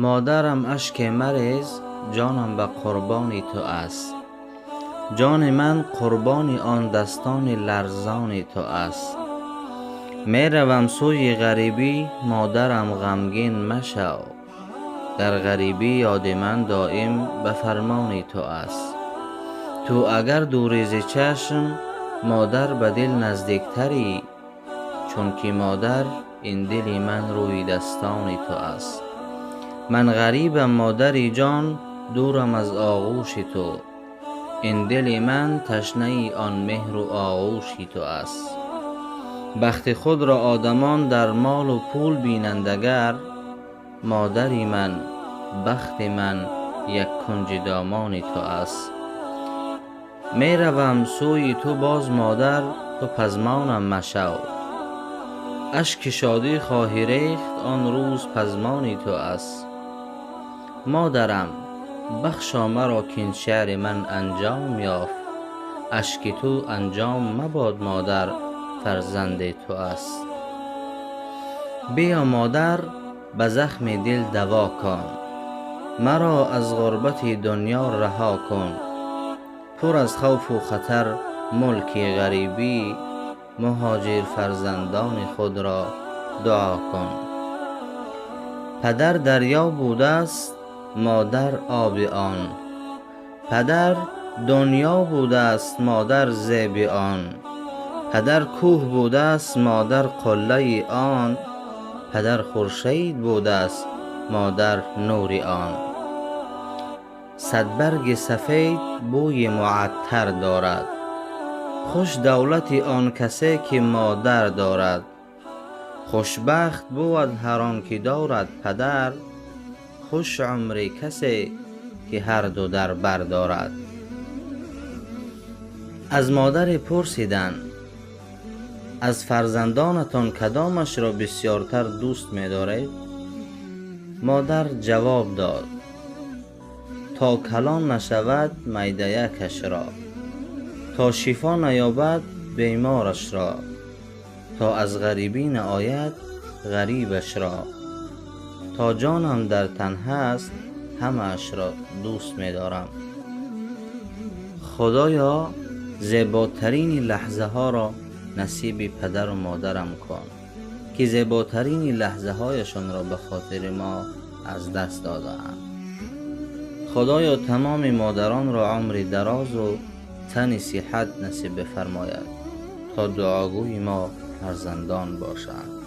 مادرم اشک مریز، جانم به قربان تو است. جان من قربان آن دستان لرزان تو است. می روم سوی غریبی، مادرم غمگین مشو. در غریبی یاد من دایم به فرمان تو است. تو اگر دوری ز چشم، مادر به دل نزدیکتری. چون که مادر این دل من روی دستان تو است. من غریبم مادری جان، دورم از آغوش تو. این دل من تشنه آن مهر و آغوش تو است. بخت خود را آدمان در مال و پول بینند اگر، مادری من بخت من یک کنج دامان تو است. می روم سوی تو باز مادر، تو پزمانم مشو. اشک شادی خواهی ریخت آن روز پزمان تو است. مادرم بخشا مرا کاین شعر من انجام یافت. اشک تو انجام مباد مادر، فرزند تو است. بیا مادر به زخم دل دوا کن، مرا از غربت دنیا رها کن. پر از خوف و خطر ملک غریبی، مهاجر فرزندان خود را دعا کن. پدر دریا بوده است، مادر آب آن. پدر دنیا بوده است، مادر زیب آن. پدر کوه بوده است، مادر قله آن. پدر خورشید بوده است، مادر نور آن. صد برگ سفید بوی معطر دارد، خوش دولت آن کسی که مادر دارد. خوشبخت بود هر آن که دارد پدر، خوش عمر کسی که هر دو در بر دارد. از مادر پرسیدند از فرزندانتان کدامش را بسیارتر دوست می دارید؟ مادر جواب داد تا کلان نشود معده یکش را، تا شفا نیابد بیمارش را، تا از غریبی نآید غریبش را. تا جانم در تن هست همه اش را دوست می دارم. خدایا زیباترین لحظه ها را نصیب پدر و مادرم کن که زیباترین لحظه هایشان را به خاطر ما از دست دادند. خدایا تمام مادران را عمر دراز و تن صحت نصیب بفرماید تا دعاگوی ما فرزندان باشند.